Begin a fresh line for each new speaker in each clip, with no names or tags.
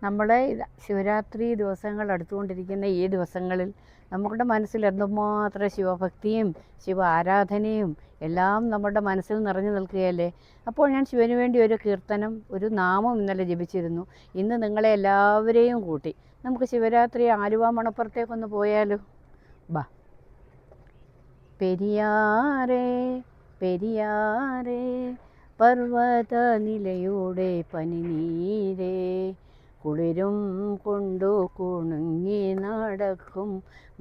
നമ്മുടെ ശിവരാത്രി ദിവസങ്ങൾ അടുത്തുകൊണ്ടിരിക്കുന്ന ഈ ദിവസങ്ങളിൽ നമ്മുടെ മനസ്സിൽ എന്തുമാത്രം ശിവഭക്തിയും ശിവ ആരാധനയും എല്ലാം നമ്മുടെ മനസ്സിൽ നിറഞ്ഞു നിൽക്കുകയല്ലേ. അപ്പോൾ ഞാൻ ശിവന് വേണ്ടി ഒരു കീർത്തനം, ഒരു നാമം ഇന്നലെ ജപിച്ചിരുന്നു. ഇന്ന് നിങ്ങളെ എല്ലാവരെയും കൂട്ടി നമുക്ക് ശിവരാത്രി ആലുവ മണപ്പുറത്തേക്കൊന്ന് പോയാലോ? ബാ. പെരിയാറേ പെരിയാറേ പർവ്വത നിലയുടെ പനിനീരേ, കുളിരും കൊണ്ടു കുണുങ്ങി നടക്കും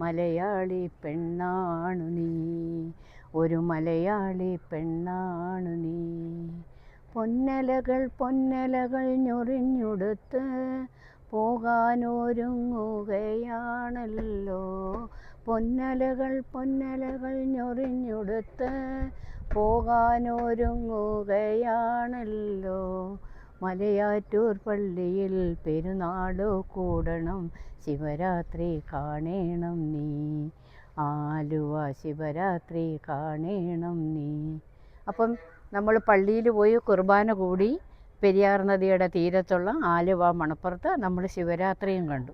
മലയാളി പെണ്ണാണു നീ, ഒരു മലയാളി പെണ്ണാണു നീ. പൊന്നലകൾ പൊന്നലകൾ ഞൊറിഞ്ഞുടുത്ത് പോകാനൊരുങ്ങുകയാണല്ലോ, പൊന്നലകൾ പൊന്നലകൾ ഞൊറിഞ്ഞുടുത്ത് പോകാനൊരുങ്ങുകയാണല്ലോ. മലയാറ്റൂർ പള്ളിയിൽ പെരുന്നാളു കൂടണം, ശിവരാത്രി കാണേണം നീ, ആലുവ ശിവരാത്രി കാണേണം നീ. അപ്പം നമ്മൾ പള്ളിയിൽ പോയി കുർബാന കൂടി പെരിയാർ നദിയുടെ തീരത്തുള്ള ആലുവ മണപ്പുറത്ത് നമ്മൾ ശിവരാത്രിയും കണ്ടു.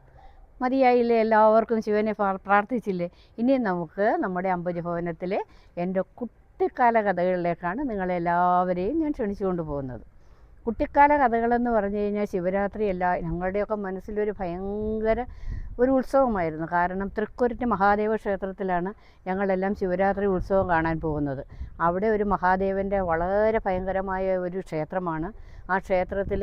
മതിയായില്ലേ? എല്ലാവർക്കും ശിവനെ പ്രാർത്ഥിച്ചില്ലേ? ഇനി നമുക്ക് നമ്മുടെ അമ്പലഭവനത്തിലെ എൻ്റെ കുട്ടിക്കാല കഥകളിലേക്കാണ് നിങ്ങളെല്ലാവരെയും ഞാൻ ക്ഷണിച്ചുകൊണ്ട് പോകുന്നത്. കുട്ടിക്കാല കഥകളെന്ന് പറഞ്ഞു കഴിഞ്ഞാൽ ശിവരാത്രി ഞങ്ങളുടെയൊക്കെ മനസ്സിലൊരു ഭയങ്കര ഒരു ഉത്സവമായിരുന്നു. കാരണം തൃക്കുരുറ്റ് മഹാദേവ ക്ഷേത്രത്തിലാണ് ഞങ്ങളെല്ലാം ശിവരാത്രി ഉത്സവം കാണാൻ പോകുന്നത്. അവിടെ ഒരു മഹാദേവൻ്റെ വളരെ ഭയങ്കരമായ ഒരു ക്ഷേത്രമാണ്. ആ ക്ഷേത്രത്തിൽ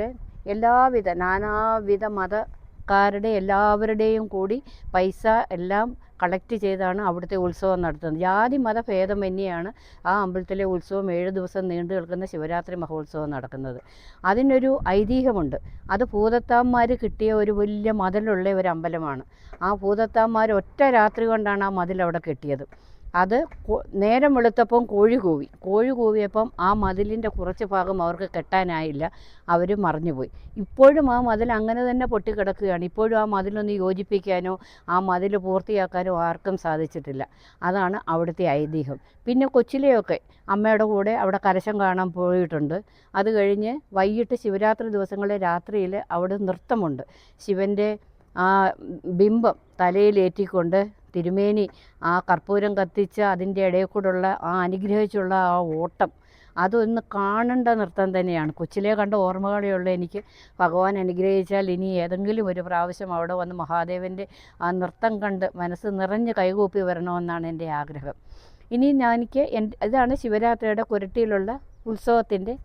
നാനാവിധ മതക്കാരുടെ എല്ലാവരുടെയും കൂടി പൈസ എല്ലാം കളക്ട് ചെയ്താണ് അവിടുത്തെ ഉത്സവം നടത്തുന്നത്. ജാതി മതഭേദമന്യെയാണ് ആ അമ്പലത്തിലെ ഉത്സവം 7 ദിവസം നീണ്ടു നിൽക്കുന്ന ശിവരാത്രി മഹോത്സവം നടക്കുന്നത്. അതിനൊരു ഐതിഹ്യമുണ്ട്. അത് ഭൂതത്താന്മാർ കിട്ടിയ ഒരു വലിയ മതിലുള്ള ഒരു അമ്പലമാണ്. ആ ഭൂതത്താന്മാർ ഒറ്റ രാത്രി കൊണ്ടാണ് ആ മതിൽ അവിടെ കെട്ടിയത്. അത് നേരം വെളുത്തപ്പം കോഴി കൂവിയപ്പം ആ മതിലിൻ്റെ കുറച്ച് ഭാഗം അവർക്ക് കെട്ടാനായില്ല, അവർ മറിഞ്ഞുപോയി. ഇപ്പോഴും ആ മതിൽ അങ്ങനെ തന്നെ പൊട്ടിക്കിടക്കുകയാണ്. ഇപ്പോഴും ആ മതിലൊന്ന് യോജിപ്പിക്കാനോ ആ മതിൽ പൂർത്തിയാക്കാനോ ആർക്കും സാധിച്ചിട്ടില്ല. അതാണ് അവിടുത്തെ ഐതിഹ്യം. പിന്നെ കൊച്ചിലെയൊക്കെ അമ്മയുടെ കൂടെ അവിടെ കലശം കാണാൻ പോയിട്ടുണ്ട്. അത് കഴിഞ്ഞ് വൈകിട്ട് ശിവരാത്രി ദിവസങ്ങളിലെ രാത്രിയിൽ അവിടെ നൃത്തമുണ്ട്. ശിവൻ്റെ ആ ബിംബം തലയിലേറ്റിക്കൊണ്ട് തിരുമേനി ആ കർപ്പൂരം കത്തിച്ച് അതിൻ്റെ ഇടയിൽ കൂടെയുള്ള ആ അനുഗ്രഹിച്ചുള്ള ആ ഓട്ടം, അതൊന്ന് കാണേണ്ട നൃത്തം തന്നെയാണ്. കൊച്ചിലെ കണ്ട ഓർമ്മകളെയുള്ള എനിക്ക്. ഭഗവാൻ അനുഗ്രഹിച്ചാൽ ഇനി ഏതെങ്കിലും ഒരു പ്രാവശ്യം അവിടെ വന്ന് മഹാദേവൻ്റെ ആ നൃത്തം കണ്ട് മനസ്സ് നിറഞ്ഞ് കൈകൂപ്പി വരണമെന്നാണ് എൻ്റെ ആഗ്രഹം. ഇനി ഇതാണ് ശിവരാത്രിയുടെ കുരട്ടിയിലുള്ള ഉത്സവത്തിൻ്റെ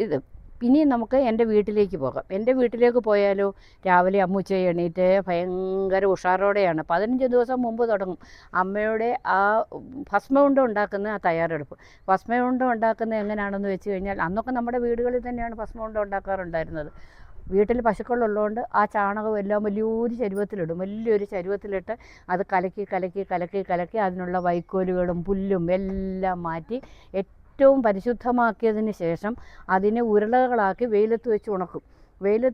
ഇത്. ഇനി നമുക്ക് എൻ്റെ വീട്ടിലേക്ക് പോകാം. എൻ്റെ വീട്ടിലേക്ക് പോയാലോ? രാവിലെ അമ്മുച്ച എണീറ്റ് ഭയങ്കര ഉഷാറോടെയാണ് 15 ദിവസം മുമ്പ് തുടങ്ങും അമ്മയുടെ ആ ഭസ്മമുണ്ട ഉണ്ടാക്കുന്ന ആ തയ്യാറെടുപ്പ്. ഭസ്മമുണ്ട ഉണ്ടാക്കുന്നത് എങ്ങനെയാണെന്ന് വെച്ച് കഴിഞ്ഞാൽ, അന്നൊക്കെ നമ്മുടെ വീടുകളിൽ തന്നെയാണ് ഭസ്മമുണ്ട ഉണ്ടാക്കാറുണ്ടായിരുന്നത്. വീട്ടിൽ പശുക്കളുള്ളതുകൊണ്ട് ആ ചാണകം എല്ലാം വലിയൊരു ചരുവത്തിലിട്ട് അത് കലക്കി അതിനുള്ള വൈക്കോലുകളും പുല്ലും എല്ലാം മാറ്റി ഏറ്റവും പരിശുദ്ധമാക്കിയതിന് ശേഷം അതിനെ ഉരുളകളാക്കി വെയിലത്ത്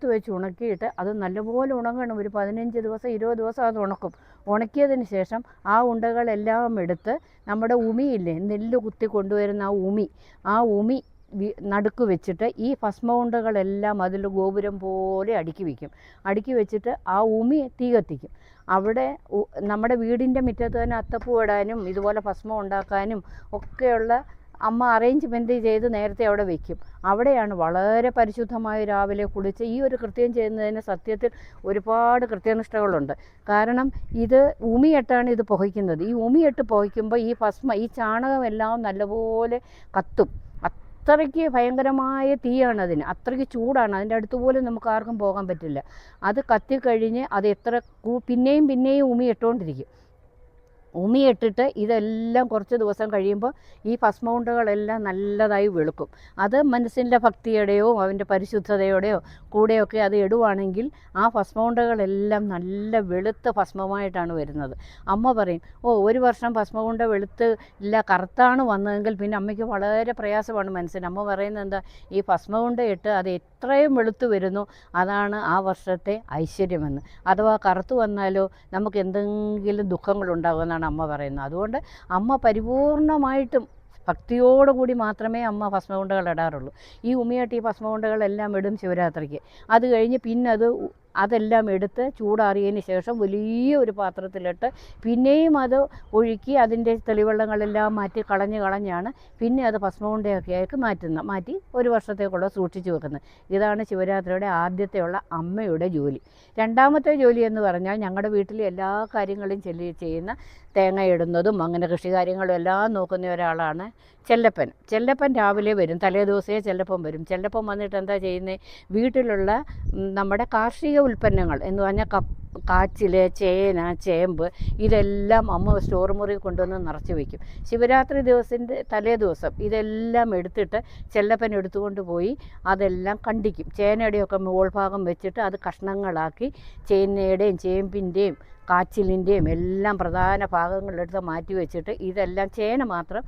വെച്ച് ഉണക്കിയിട്ട് അത് നല്ലപോലെ ഉണങ്ങണം. ഒരു 15 ദിവസം 20 ദിവസം അത് ഉണക്കും. ഉണക്കിയതിന് ശേഷം ആ ഉണ്ടകളെല്ലാം എടുത്ത് നമ്മുടെ ഉമിയില്ലേ, നെല്ല് കുത്തി കൊണ്ടുവരുന്ന ആ ഉമി നടുക്ക് വെച്ചിട്ട് ഈ ഭസ്മഉണ്ടകളെല്ലാം അതിൽ ഗോപുരം പോലെ അടുക്കി വെച്ചിട്ട് ആ ഉമി തീ കത്തിക്കും. അവിടെ നമ്മുടെ വീടിൻ്റെ മുറ്റത്ത് തന്നെ അത്തപ്പൂ ഇടാനും ഇതുപോലെ ഭസ്മം ഉണ്ടാക്കാനും ഒക്കെയുള്ള അമ്മ അറേഞ്ച്മെൻറ്റ് ചെയ്ത് നേരത്തെ അവിടെ വയ്ക്കും. അവിടെയാണ് വളരെ പരിശുദ്ധമായി രാവിലെ കുളിച്ച് ഈ ഒരു കൃത്യം ചെയ്യുന്നതിന് സത്യത്തിൽ ഒരുപാട് കൃത്യനിഷ്ഠകളുണ്ട്. കാരണം ഇത് ഉമിയിട്ടാണ് ഇത് പുകയ്ക്കുന്നത്. ഈ ഉമിയിട്ട് പുകയ്ക്കുമ്പോൾ ഈ ചാണകമെല്ലാം നല്ലപോലെ കത്തും. അത്രയ്ക്ക് ഭയങ്കരമായ തീയാണ് അതിന്, അത്രയ്ക്ക് ചൂടാണ്. അതിൻ്റെ അടുത്ത് പോലും നമുക്ക് ആർക്കും പോകാൻ പറ്റില്ല. അത് കത്തിക്കഴിഞ്ഞ് അത് പിന്നെയും ഉമിയിട്ടുകൊണ്ടിരിക്കും. ഉമിയിട്ടിട്ട് ഇതെല്ലാം കുറച്ച് ദിവസം കഴിയുമ്പോൾ ഈ ഭസ്മഉണ്ടകളെല്ലാം നല്ലതായി വെളുക്കും. അത് മനസ്സിൻ്റെ ഭക്തിയുടെയോ അവൻ്റെ പരിശുദ്ധതയുടെയോ കൂടെയൊക്കെ അത് ഇടുവാണെങ്കിൽ ആ ഭസ്മഉണ്ടകളെല്ലാം നല്ല വെളുത്ത ഭസ്മമായിട്ടാണ് വരുന്നത്. അമ്മ പറയും, ഒരു വർഷം ഭസ്മഉണ്ട വെളുത്ത് ഇല്ല കറുത്താണ് വന്നതെങ്കിൽ പിന്നെ അമ്മയ്ക്ക് വളരെ പ്രയാസമാണ് മനസ്സിന്. അമ്മ പറയുന്നത് എന്താ, ഈ ഭസ്മഉണ്ട ഇട്ട് അത് എത്രയും വെളുത്ത് വരുന്നു അതാണ് ആ വർഷത്തെ ഐശ്വര്യമെന്ന്. അഥവാ കറുത്ത് വന്നാലോ നമുക്ക് എന്തെങ്കിലും ദുഃഖങ്ങളുണ്ടാകുമെന്നാണ് അമ്മ പറയുന്നത്. അതുകൊണ്ട് അമ്മ പരിപൂർണമായിട്ടും ഭക്തിയോടുകൂടി മാത്രമേ അമ്മ ഭസ്മകുണ്ടകൾ ഇടാറുള്ളൂ. ഈ ഉമിയായിട്ട് ഈ ഭസ്മകുണ്ടകളെല്ലാം ഇടും ശിവരാത്രിക്ക്. അത് കഴിഞ്ഞ് പിന്നെ അത് അതെല്ലാം എടുത്ത് ചൂടാറിയതിന് ശേഷം വലിയ ഒരു പാത്രത്തിലിട്ട് പിന്നെയും അത് ഒഴുക്കി അതിൻ്റെ തെളിവെള്ളങ്ങളെല്ലാം മാറ്റി കളഞ്ഞാണ് പിന്നെ അത് ഭസ്മകുണ്ടയൊക്കെ ആക്കി മാറ്റി ഒരു വർഷത്തേക്കുള്ള സൂക്ഷിച്ചു വെക്കുന്നത്. ഇതാണ് ശിവരാത്രിയുടെ ആദ്യത്തെയുള്ള അമ്മയുടെ ജോലി. രണ്ടാമത്തെ ജോലി എന്ന് പറഞ്ഞാൽ ഞങ്ങളുടെ വീട്ടിലെ എല്ലാ കാര്യങ്ങളും ചെയ്യുന്ന തേങ്ങ ഇടുന്നതും അങ്ങനെ കൃഷി കാര്യങ്ങളും എല്ലാം നോക്കുന്ന ഒരാളാണ് ചെല്ലപ്പൻ രാവിലെ വരും. തലേ ദിവസമേ ചെല്ലപ്പൻ വരും. ചെല്ലപ്പൻ വന്നിട്ട് എന്താ ചെയ്യുന്നത്, വീട്ടിലുള്ള നമ്മുടെ കാർഷിക ഉൽപ്പന്നങ്ങൾ എന്ന് പറഞ്ഞാൽ കാച്ചിൽ, ചേന, ചേമ്പ് ഇതെല്ലാം അമ്മ സ്റ്റോർ മുറിയിൽ കൊണ്ടുവന്ന് നിറച്ച് വയ്ക്കും. ശിവരാത്രി തലേ ദിവസം ഇതെല്ലാം എടുത്തിട്ട് ചെല്ലപ്പൻ എടുത്തുകൊണ്ട് പോയി അതെല്ലാം കണ്ടിക്കും. ചേനയുടെയൊക്കെ മുകൾ ഭാഗം വെച്ചിട്ട് അത് കഷ്ണങ്ങളാക്കി ചേനയുടെയും ചേമ്പിൻ്റെയും കാച്ചിലിൻ്റെയും എല്ലാം പ്രധാന ഭാഗങ്ങളെടുത്ത് മാറ്റി വെച്ചിട്ട് ഇതെല്ലാം ചേന മാത്രം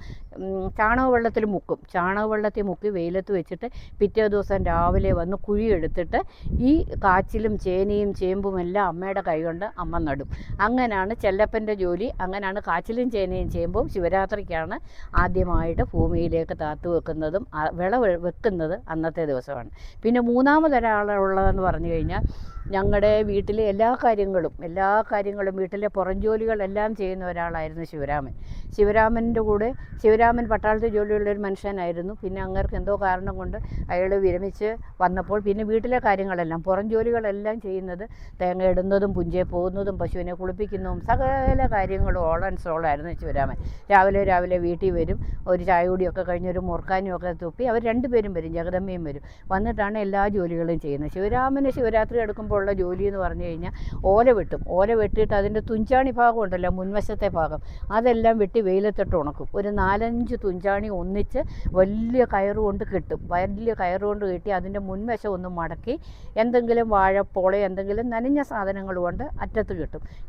ചാണകവെള്ളത്തിൽ മുക്കി വെയിലത്ത് വെച്ചിട്ട് പിറ്റേ ദിവസം രാവിലെ വന്ന് കുഴിയെടുത്തിട്ട് ഈ കാച്ചിലും ചേനയും ചേമ്പും എല്ലാം അമ്മയുടെ കൈകൊണ്ട് അമ്മ നടും. അങ്ങനെയാണ് ചെല്ലപ്പൻ്റെ ജോലി. അങ്ങനെയാണ് കാച്ചിലും ചേനയും ചേമ്പും ശിവരാത്രിക്കാണ് ആദ്യമായിട്ട് ഭൂമിയിലേക്ക് താത്തു വെക്കുന്നതും വെക്കുന്നത് അന്നത്തെ ദിവസമാണ്. പിന്നെ മൂന്നാമതൊരാളുള്ളതെന്ന് പറഞ്ഞു കഴിഞ്ഞാൽ ഞങ്ങളുടെ വീട്ടിലെ എല്ലാ കാര്യങ്ങളും വീട്ടിലെ പുറം ജോലികളെല്ലാം ചെയ്യുന്ന ഒരാളായിരുന്നു ശിവരാമൻ പട്ടാളത്തിൽ ജോലിയുള്ളൊരു മനുഷ്യനായിരുന്നു. പിന്നെ അങ്ങേർക്ക് എന്തോ കാരണം കൊണ്ട് അയാൾ വിരമിച്ച് വന്നപ്പോൾ പിന്നെ വീട്ടിലെ കാര്യങ്ങളെല്ലാം പുറം ജോലികളെല്ലാം ചെയ്യുന്നത് തേങ്ങ ഇടുന്നതും പുഞ്ചയെ പോകുന്നതും പശുവിനെ കുളിപ്പിക്കുന്നതും സകല കാര്യങ്ങളും ഓൾ ആൻഡ് സോളായിരുന്നു ശിവരാമൻ. രാവിലെ വീട്ടിൽ വരും, ഒരു ചായ കൂടിയൊക്കെ കഴിഞ്ഞൊരു മുറുക്കാനും ഒക്കെ തുപ്പി അവർ രണ്ടുപേരും വരും, ജഗദമ്മയും വരും. വന്നിട്ടാണ് എല്ലാ ജോലികളും ചെയ്യുന്നത്. ശിവരാമന് ശിവരാത്രി എടുക്കുമ്പോൾ ഉള്ള ജോലി എന്ന് പറഞ്ഞു കഴിഞ്ഞാൽ ഓല വെട്ടിയിട്ട് അതിൻ്റെ തുഞ്ചാണി ഭാഗം ഉണ്ടല്ലോ, മുൻവശത്തെ ഭാഗം, അതെല്ലാം വെട്ടി വെയിലത്തിട്ട് ഉണക്കും. ഒരു 4-5 തുഞ്ചാണി ഒന്നിച്ച് വലിയ കയറുകൊണ്ട് കെട്ടി അതിൻ്റെ മുൻവശം ഒന്ന് മടക്കി എന്തെങ്കിലും വാഴപ്പോളയോ എന്തെങ്കിലും നനഞ്ഞ സാധനങ്ങൾ കൊണ്ട് അറ്റത്ത്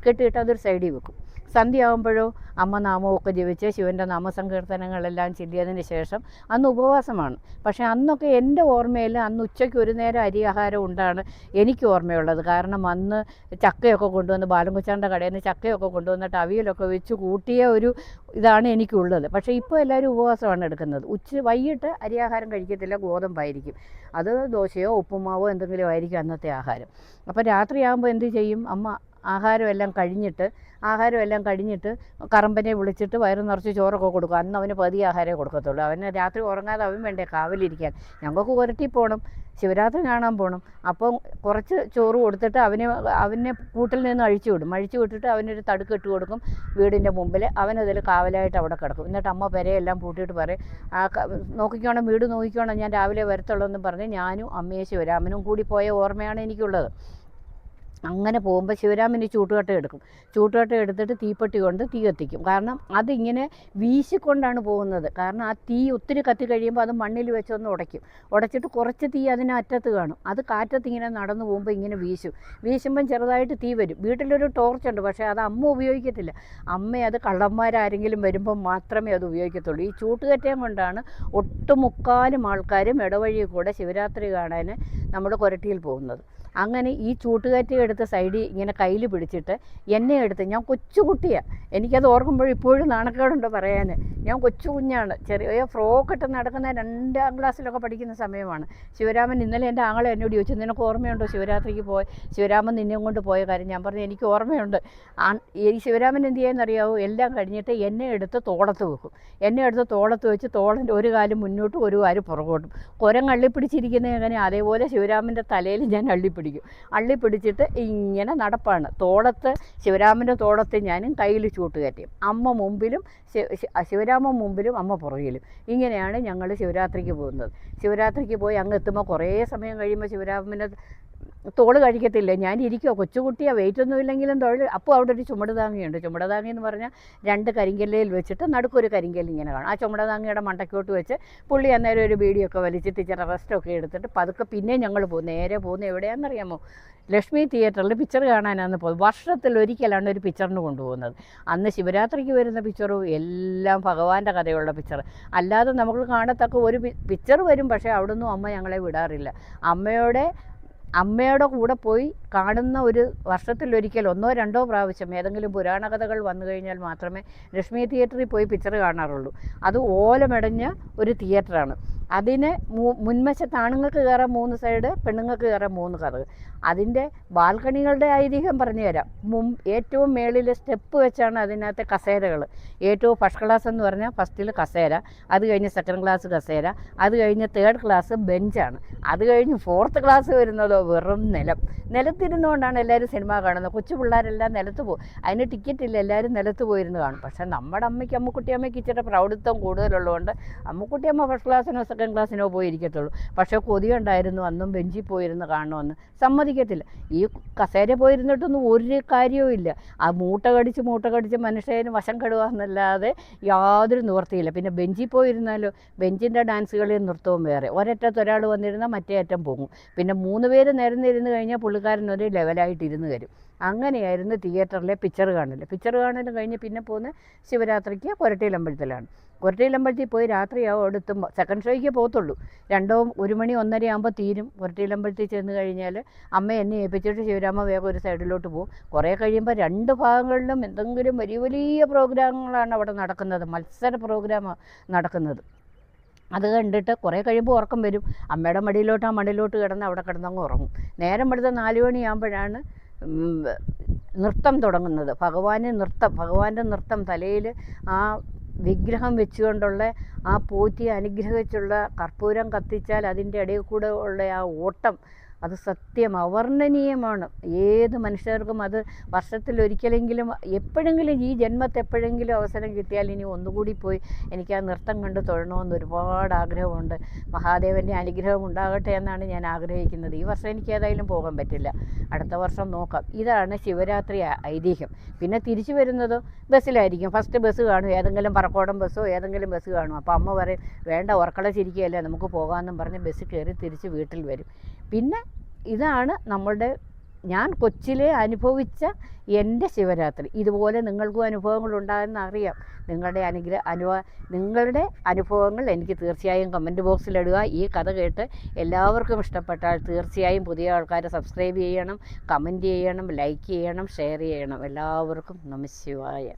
കെട്ടിയിട്ട് അതൊരു സൈഡിൽ വെക്കും. സന്ധ്യയാകുമ്പോഴോ അമ്മ നാമമൊക്കെ ജപിച്ച് ശിവൻ്റെ നാമസങ്കീർത്തനങ്ങളെല്ലാം ചൊല്ലിയതിന് ശേഷം അന്ന് ഉപവാസമാണ്. പക്ഷേ അന്നൊക്കെ എൻ്റെ ഓർമ്മയിൽ അന്ന് ഉച്ചയ്ക്ക് ഒരു നേരം അരി ആഹാരം ഉണ്ടാണ് എനിക്ക് ഓർമ്മയുള്ളത്. കാരണം അന്ന് ചക്കയൊക്കെ കൊണ്ടുവന്ന് ബാലൻകൊച്ചാൻ്റെ കടയിൽ നിന്ന് ചക്കയൊക്കെ കൊണ്ടുവന്നിട്ട് അവിയലൊക്കെ വെച്ച് കൂട്ടിയ ഒരു ഇതാണ് എനിക്കുള്ളത്. പക്ഷേ ഇപ്പോൾ എല്ലാവരും ഉപവാസമാണ് എടുക്കുന്നത്. വൈകിട്ട് അരിയാഹാരം കഴിക്കത്തില്ല, ഗോതമ്പായിരിക്കും. അത് ദോശയോ ഉപ്പുമാവോ എന്തെങ്കിലും ആയിരിക്കും അന്നത്തെ ആഹാരം. അപ്പോൾ രാത്രിയാകുമ്പോൾ എന്ത് ചെയ്യും, അമ്മ ആഹാരമെല്ലാം കഴിഞ്ഞിട്ട് കറമ്പനെ വിളിച്ചിട്ട് വയറ് നിറച്ച് ചോറൊക്കെ കൊടുക്കും. അന്ന് അവന് പതിയെ ആഹാരമേ കൊടുക്കത്തുള്ളൂ. അവന് രാത്രി ഉറങ്ങാതെ അവൻ വേണ്ടേ കാവലിരിക്കാൻ. ഞങ്ങൾക്ക് ഉരട്ടി പോകണം, ശിവരാത്രി കാണാൻ പോകണം. അപ്പം കുറച്ച് ചോറ് കൊടുത്തിട്ട് അവനെ കൂട്ടിൽ നിന്ന് അഴിച്ചു വിട്ടിട്ട് അവനൊരു തടുക്ക് ഇട്ട് കൊടുക്കും വീടിൻ്റെ മുമ്പിൽ. അവനതിൽ കാവലായിട്ട് അവിടെ കിടക്കും. എന്നിട്ട് അമ്മ പെരയെല്ലാം പൂട്ടിയിട്ട് പറയും, വീട് നോക്കിക്കോണം, ഞാൻ രാവിലെ വരത്തുള്ളൂ എന്ന് പറഞ്ഞ് ഞാനും അമ്മയും ശിവരാമനും കൂടി പോയ ഓർമ്മയാണ് എനിക്കുള്ളത്. അങ്ങനെ പോകുമ്പോൾ ശിവരാമന് ചൂട്ടുകട്ട എടുത്തിട്ട് തീപ്പെട്ടി കൊണ്ട് തീ കത്തിക്കും. കാരണം അതിങ്ങനെ വീശിക്കൊണ്ടാണ് പോകുന്നത്. കാരണം ആ തീ ഒത്തിരി കത്തി കഴിയുമ്പോൾ അത് മണ്ണിൽ വെച്ചൊന്ന് ഉടച്ചിട്ട് കുറച്ച് തീ അതിന് അറ്റത്ത് കാണും. അത് കാറ്റത്ത് ഇങ്ങനെ നടന്നു പോകുമ്പോൾ ഇങ്ങനെ വീശുമ്പം ചെറുതായിട്ട് തീ വരും. വീട്ടിലൊരു ടോർച്ചുണ്ട്, പക്ഷേ അത് അമ്മ ഉപയോഗിക്കത്തില്ല. അത് കള്ളന്മാരാരെങ്കിലും വരുമ്പോൾ മാത്രമേ അത് ഉപയോഗിക്കത്തുള്ളൂ. ഈ ചൂട്ടുകറ്റയും കൊണ്ടാണ് ഒട്ടുമുക്കാലും ആൾക്കാരും ഇടവഴിയിൽ കൂടെ ശിവരാത്രി കാണാൻ നമ്മുടെ കൊരട്ടിയിൽ പോകുന്നത്. അങ്ങനെ ഈ ചൂട്ടുകറ്റ എടുത്ത് സൈഡിൽ ഇങ്ങനെ കയ്യിൽ പിടിച്ചിട്ട് എന്നെ എടുത്ത്, ഞാൻ കൊച്ചുകുട്ടിയാണ്, എനിക്കത് ഓർക്കുമ്പോൾ ഇപ്പോഴും നാണക്കേടുണ്ട് പറയാൻ. ഞാൻ കൊച്ചു കുഞ്ഞാണ്, ചെറിയ ഫ്രോക്കിട്ട് നടക്കുന്ന 2ാം ക്ലാസ്സിലൊക്കെ പഠിക്കുന്ന സമയമാണ്. ശിവരാമൻ ഇന്നലെ എൻ്റെ ആങ്ങളെ എന്നോട് ചോദിച്ചു, നിനക്ക് ഓർമ്മയുണ്ടോ ശിവരാത്രിക്ക് ശിവരാമൻ നിന്നെ കൊണ്ട് പോയ കാര്യം? ഞാൻ പറഞ്ഞു എനിക്ക് ഓർമ്മയുണ്ട്. ഈ ശിവരാമൻ എന്ത് ചെയ്യുമെന്നറിയാവോ, എല്ലാം കഴിഞ്ഞിട്ട് എന്നെ എടുത്ത് തോളത്ത് വെക്കും. വെച്ച് തോളൻ്റെ ഒരു കാലും മുന്നോട്ടും ഒരു കാലും പുറകോട്ടും. കുരങ്ങ് അള്ളിപ്പിടിച്ചിരിക്കുന്നത് എങ്ങനെ അതേപോലെ ശിവരാമൻ്റെ തലയിൽ ഞാൻ അള്ളിപ്പിടിച്ചിട്ട് ഇങ്ങനെ നടപ്പാണ്. ശിവരാമൻ്റെ തോളത്ത് ഞാനും കയ്യിൽ ചൂട്ടുകയറ്റിയും, അമ്മ മുമ്പിലും ശിവരാമൻ മുമ്പിലും അമ്മ പുറകിലും. ഇങ്ങനെയാണ് ഞങ്ങൾ ശിവരാത്രിക്ക് പോകുന്നത്. ശിവരാത്രിക്ക് പോയി അങ്ങ് എത്തുമ്പോൾ കുറേ സമയം കഴിയുമ്പോൾ ശിവരാമൻ്റെ തോള് കഴിക്കത്തില്ല, ഞാൻ ഇരിക്കുമോ, കൊച്ചുകുട്ടിയാണ്, വെയിറ്റൊന്നും ഇല്ലെങ്കിലും അപ്പോൾ അവിടെ ഒരു ചുമടുതാങ്ങിയുണ്ട്. ചുമടുതാങ്ങി എന്ന് പറഞ്ഞാൽ 2 കരിങ്കല്ലയിൽ വെച്ചിട്ട് നടുക്കൊരു കരിങ്കല്ല് ഇങ്ങനെ കാണും. ആ ചുമടുതാങ്ങിയുടെ മണ്ടയ്ക്കോട്ട് വെച്ച് പുള്ളി അന്നേരം ഒരു ബീഡിയൊക്കെ വലിച്ചിട്ട് ഇച്ചിരി റെസ്റ്റൊക്കെ എടുത്തിട്ട് പതുക്കെ പിന്നെ ഞങ്ങൾ നേരെ പോകുന്നത് എവിടെയാണെന്നറിയാമോ, ലക്ഷ്മി തിയേറ്ററിൽ പിക്ചർ കാണാനാണ് പോകുന്നത്. വർഷത്തിലൊരിക്കലാണ് ഒരു പിക്ചറിന് കൊണ്ടുപോകുന്നത്. അന്ന് ശിവരാത്രിക്ക് വരുന്ന പിക്ചറും എല്ലാം ഭഗവാന്റെ കഥയുള്ള പിക്ചർ. അല്ലാതെ നമുക്ക് കാണത്തക്ക ഒരു പിക്ചർ വരും, പക്ഷേ അവിടുന്ന് അമ്മ ഞങ്ങളെ വിടാറില്ല. അമ്മയുടെ കൂടെ പോയി കാണുന്ന ഒരു വർഷത്തിലൊരിക്കൽ 1 2 പ്രാവശ്യം ഏതെങ്കിലും പുരാണ കഥകൾ വന്നു കഴിഞ്ഞാൽ മാത്രമേ ലക്ഷ്മി തിയേറ്ററിൽ പോയി പിക്ചർ കാണാറുള്ളൂ. അത് ഓലമെടഞ്ഞ ഒരു തിയേറ്ററാണ്. അതിന് മുൻവശത്ത് ആണുങ്ങൾക്ക് കയറാൻ 3 സൈഡ്, പെണ്ണുങ്ങൾക്ക് കയറാൻ 3 കഥകൾ. അതിൻ്റെ ബാൽക്കണികളുടെ ഐതിഹ്യം പറഞ്ഞു തരാം. ഏറ്റവും മേളിൽ സ്റ്റെപ്പ് വെച്ചാണ് അതിനകത്തെ കസേരകൾ. ഏറ്റവും ഫസ്റ്റ് ക്ലാസ് എന്ന് പറഞ്ഞാൽ ഫസ്റ്റിൽ കസേര, അത് കഴിഞ്ഞ് സെക്കൻഡ് ക്ലാസ് കസേര, അത് കഴിഞ്ഞ് തേർഡ് ക്ലാസ് ബെഞ്ചാണ്, അത് കഴിഞ്ഞ് 4th ക്ലാസ് വരുന്നതോ വെറും നിലത്തിരുന്നുകൊണ്ടാണ് എല്ലാവരും സിനിമ കാണുന്നത്. കൊച്ചു പിള്ളേരെല്ലാം നിലത്ത് പോകും. അതിന് ടിക്കറ്റ് ഇല്ല, എല്ലാവരും നിലത്ത് പോയിരുന്ന് കാണും. പക്ഷേ നമ്മുടെ അമ്മുക്കുട്ടിയമ്മയ്ക്ക് ഇച്ചിരി പ്രൗഢിത്വം കൂടുതലുള്ളതുകൊണ്ട് അമ്മുക്കുട്ടിയമ്മ ഫസ്റ്റ് ക്ലാസ്സിനോ സെക്കൻഡ് ക്ലാസ്സിനോ പോയിരിക്കത്തുള്ളൂ. പക്ഷേ കൊതിയുണ്ടായിരുന്നു അന്നും ബെഞ്ചിൽ പോയിരുന്ന് കാണണമെന്ന്. സമ്മതിക്കത്തില്ല. ഈ കസേര പോയിരുന്നിട്ടൊന്നും ഒരു കാര്യവും ഇല്ല. ആ മൂട്ട കടിച്ച് മനുഷ്യന് വശം കെടുവാന്നല്ലാതെ യാതൊരു നിവൃത്തിയില്ല. പിന്നെ ബെഞ്ചിൽ പോയിരുന്നാലോ, ബെഞ്ചിൻ്റെ ഡാൻസ് കളിയും നൃത്തവും വേറെ. ഒരറ്റത്ത് ഒരാൾ വന്നിരുന്നാൽ മറ്റേ അറ്റം പോകും. പിന്നെ 3 പേര് നിരന്നിരുന്ന് കഴിഞ്ഞാൽ പുള്ളിക്കാരനൊരു ലെവലായിട്ട് ഇരുന്ന് വരും. അങ്ങനെയായിരുന്നു തിയേറ്ററിലെ പിക്ചർ കാണൽ കഴിഞ്ഞ് പിന്നെ പോകുന്നത് ശിവരാത്രിക്ക് കൊരട്ടിയിലമ്പലത്തിലാണ്. കൊരട്ടിയിലമ്പലത്തിൽ പോയി രാത്രിയാവും അടുത്തുമ്പോൾ സെക്കൻഡ് ഷോയ്ക്ക് പോകത്തുള്ളൂ. 1 മണി 1:30 ആകുമ്പോൾ തീരും. കൊരട്ടിയിലമ്പലത്തിൽ ചെന്ന് കഴിഞ്ഞാൽ അമ്മ എന്നെ ഏൽപ്പിച്ചിട്ട് ശിവരാമ വേഗം ഒരു സൈഡിലോട്ട് പോകും. കുറേ കഴിയുമ്പോൾ 2 ഭാഗങ്ങളിലും എന്തെങ്കിലും വലിയ പ്രോഗ്രാമുകളാണ് അവിടെ നടക്കുന്നത്. മത്സര പ്രോഗ്രാമാണ് നടക്കുന്നത്. അത് കണ്ടിട്ട് കുറേ കഴിയുമ്പോൾ ഉറക്കം വരും. അമ്മയുടെ മടിയിലോട്ട് കിടന്ന് അവിടെ കിടന്നങ്ങ് ഉറങ്ങും. നേരം വെളുത്ത 4 മണിയാകുമ്പോഴാണ് നൃത്തം തുടങ്ങുന്നത്. ഭഗവാന്റെ നൃത്തം തലയിൽ ആ വിഗ്രഹം വെച്ചുകൊണ്ടുള്ള ആ പോറ്റിയെ അനുഗ്രഹിച്ചുള്ള കർപ്പൂരം കത്തിച്ചാൽ അതിൻ്റെ ഇടയിൽ കൂടെ ഉള്ള ആ ഓട്ടം, അത് സത്യം അവർണ്ണനീയമാണ്. ഏത് മനുഷ്യർക്കും അത് വർഷത്തിലൊരിക്കലെങ്കിലും എപ്പോഴെങ്കിലും ഈ ജന്മത്തെപ്പോഴെങ്കിലും അവസരം കിട്ടിയാൽ ഇനി ഒന്നുകൂടി പോയി എനിക്ക് ആ നൃത്തം കണ്ട് തൊഴണമെന്ന് ഒരുപാട് ആഗ്രഹമുണ്ട്. മഹാദേവൻ്റെ അനുഗ്രഹം ഉണ്ടാകട്ടെ എന്നാണ് ഞാൻ ആഗ്രഹിക്കുന്നത്. ഈ വർഷം എനിക്ക് ഏതായാലും പോകാൻ പറ്റില്ല, അടുത്ത വർഷം നോക്കാം. ഇതാണ് ശിവരാത്രി ഐതിഹ്യം. പിന്നെ തിരിച്ചു വരുന്നതോ ബസ്സിലായിരിക്കും. ഫസ്റ്റ് ബസ് കാണും, ഏതെങ്കിലും പറക്കോടം ബസ്സോ ഏതെങ്കിലും ബസ് കാണും. അപ്പോൾ അമ്മ പറയും വേണ്ട ഉറക്കള ചിരിക്കുകയല്ലേ നമുക്ക് പോകാമെന്നും പറഞ്ഞ് ബസ്സിൽ കയറി തിരിച്ച് വീട്ടിൽ വരും. പിന്നെ ഇതാണ് ഞാൻ കൊച്ചിലെ അനുഭവിച്ച എൻ്റെ ശിവരാത്രി. ഇതുപോലെ നിങ്ങൾക്കും അനുഭവങ്ങളുണ്ടാകുമെന്ന് അറിയാം. നിങ്ങളുടെ അനുഭവങ്ങൾ എനിക്ക് തീർച്ചയായും കമൻറ്റ് ബോക്സിലിടുക. ഈ കഥ കേട്ട് എല്ലാവർക്കും ഇഷ്ടപ്പെട്ടാൽ തീർച്ചയായും പുതിയ ആൾക്കാരെ സബ്സ്ക്രൈബ് ചെയ്യണം, കമൻറ്റ് ചെയ്യണം, ലൈക്ക് ചെയ്യണം, ഷെയർ ചെയ്യണം. എല്ലാവർക്കും നമഃശിവായ.